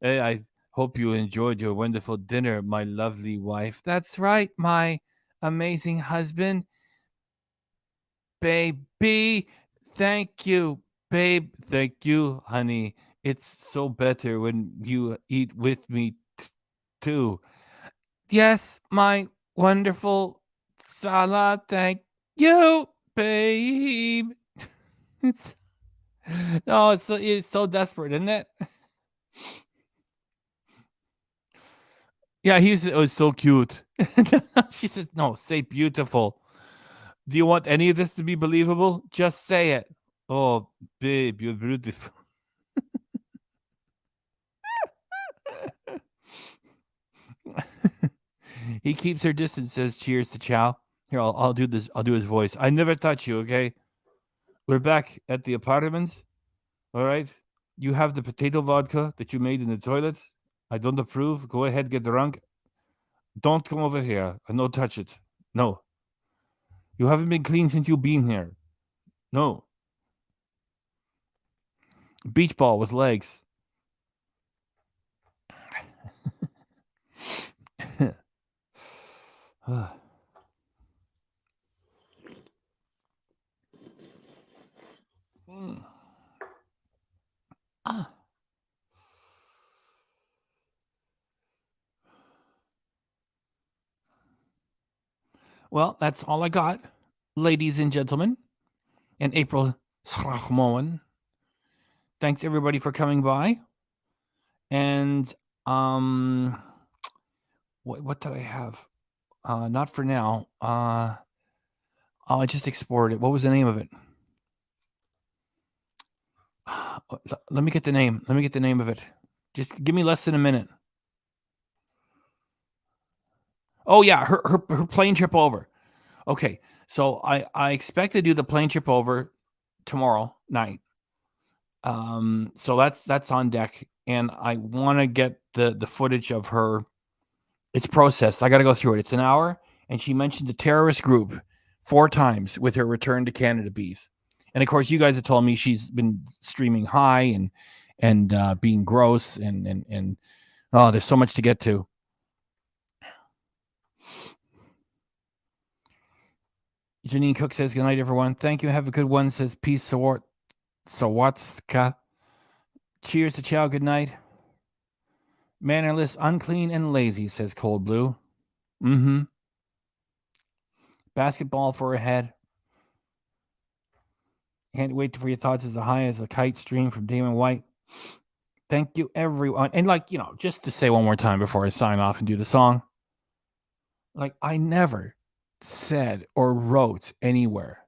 Hey, I hope you enjoyed your wonderful dinner, my lovely wife. That's right, my amazing husband. Baby, thank you. Babe, thank you, honey. It's so better when you eat with me too. Yes, my wonderful Salah, thank you, babe. It's so desperate, isn't it? Yeah, it was so cute. She says, no, say beautiful. Do you want any of this to be believable? Just say it. Oh, babe, you're beautiful. He keeps her distance, says cheers to Chow. Here, I'll do this. I'll do his voice. I never touch you, okay? We're back at the apartment. All right? You have the potato vodka that you made in the toilet. I don't approve. Go ahead, get drunk. Don't come over here. I no touch it. No. You haven't been clean since you've been here. No. Beach ball with legs. Well, that's all I got, ladies and gentlemen, and April Schachmoen. Thanks everybody for coming by. And what did I have? Not for now. I just explored it. What was the name of it? Let me get the name. Let me get the name of it. Just give me less than a minute. Oh yeah, her plane trip over. Okay, so I expect to do the plane trip over tomorrow night. So that's on deck, and I want to get the footage of her. It's processed. I got to go through it. It's an hour, and she mentioned the terrorist group 4 times with her return to Canada bees. And of course, you guys have told me she's been streaming high and being gross and oh, there's so much to get to. Janine Cook says, good night, everyone. Thank you. Have a good one. Says, peace, Sawatska. Cheers to Chow. Good night. Mannerless, unclean, and lazy, says Cold Blue. Mm-hmm. Basketball for a head. Can't wait for your thoughts as high as a kite stream from Damon White. Thank you, everyone. And just to say one more time before I sign off and do the song, I never said or wrote anywhere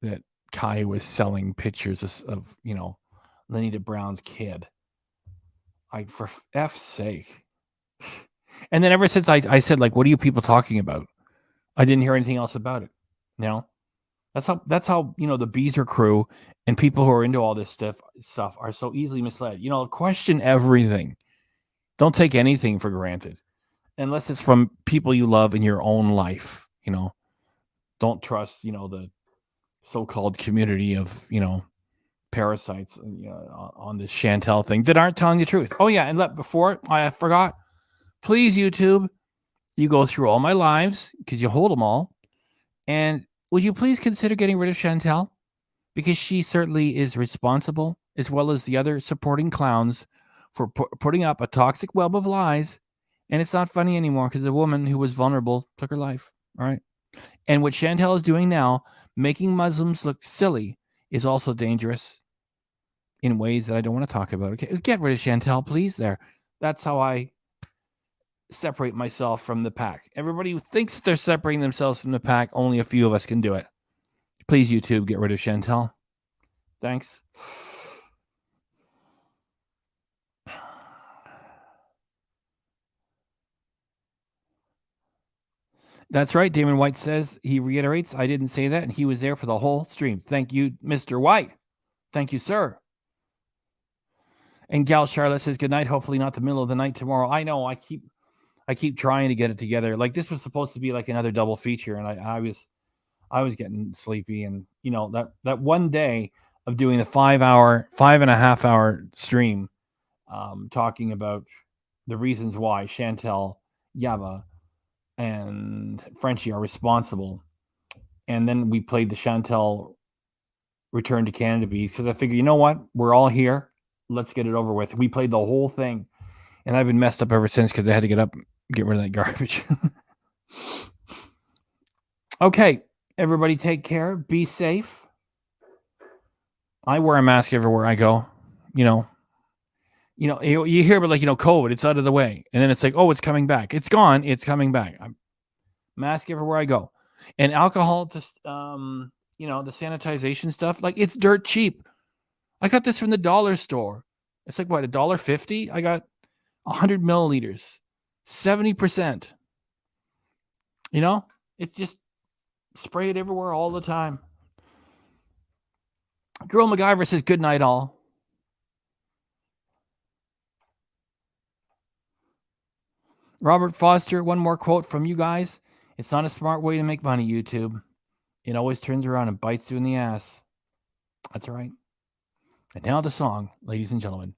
that Kai was selling pictures of Lenita Brown's kid. For F's sake. And then ever since I said, what are you people talking about? I didn't hear anything else about it. That's how the Beezer crew and people who are into all this stuff are so easily misled. Question everything. Don't take anything for granted. Unless it's from people you love in your own life. Don't trust, the so-called community of, parasites on this Chantel thing that aren't telling the truth. Oh yeah, and before I forgot, please YouTube, you go through all my lives because you hold them all, and would you please consider getting rid of Chantel, because she certainly is responsible, as well as the other supporting clowns, for putting up a toxic web of lies, and it's not funny anymore because the woman who was vulnerable took her life. All right, and what Chantel is doing now, making Muslims look silly, is also dangerous in ways that I don't want to talk about. Okay, get rid of Chantel, please. That's how I separate myself from the pack. Everybody who thinks they're separating themselves from the pack, only a few of us can do it. Please, YouTube, get rid of Chantel. Thanks. That's right. Damon White says, he reiterates, I didn't say that, and he was there for the whole stream. Thank you, Mr. White. Thank you, sir. And Gal Charlotte says, good night. Hopefully not the middle of the night tomorrow. I know. I keep trying to get it together. This was supposed to be another double feature, and I was getting sleepy. And that one day of doing the 5.5 hour stream, talking about the reasons why Chantel, Yaba, and Frenchie are responsible, and then we played the Chantel Return to Canada beats because I figured, you know what, we're all here. Let's get it over with. We played the whole thing, and I've been messed up ever since because I had to get up and get rid of that garbage. Okay, everybody take care. Be safe. I wear a mask everywhere I go. You hear about COVID, it's out of the way. And then it's oh, it's coming back. It's gone. It's coming back. I'm mask everywhere I go. And alcohol, just, the sanitization stuff, it's dirt cheap. I got this from the dollar store. It's what, $1.50? I got 100 milliliters, 70%. It's just spray it everywhere all the time. Girl MacGyver says, good night, all. Robert Foster, one more quote from you guys. It's not a smart way to make money, YouTube. It always turns around and bites you in the ass. That's right. And now the song, ladies and gentlemen.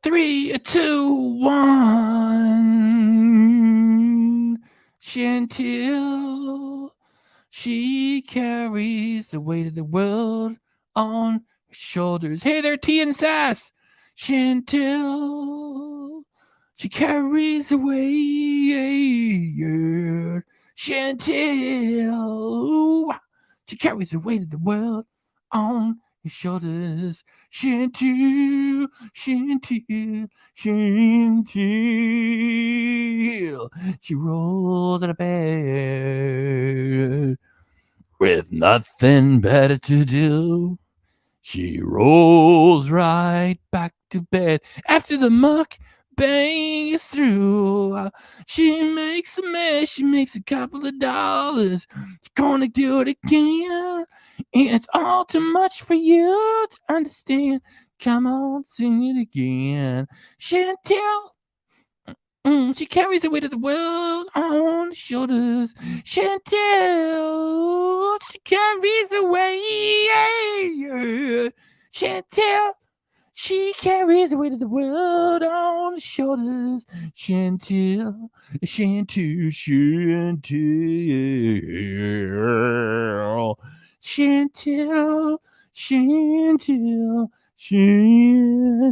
3, 2, 1. Chantel, she carries the weight of the world on her shoulders. Hey there, T and Sass. Chantel, she carries the weight. Chantel, she carries the weight of the world on her shoulders. Chantel, Chantel, Chantel. She rolls out of bed with nothing better to do. She rolls right back to bed after the muck bang is through. She makes a mess. She makes a couple of dollars. She's gonna do it again. And it's all too much for you to understand. Come on, sing it again. Chantel. She carries the weight of the world on her shoulders. Chantel. She carries the weight. Chantel. She carries the weight of the world on her shoulders. Chantel. Chantel. Chantel. Chantel. Chantel.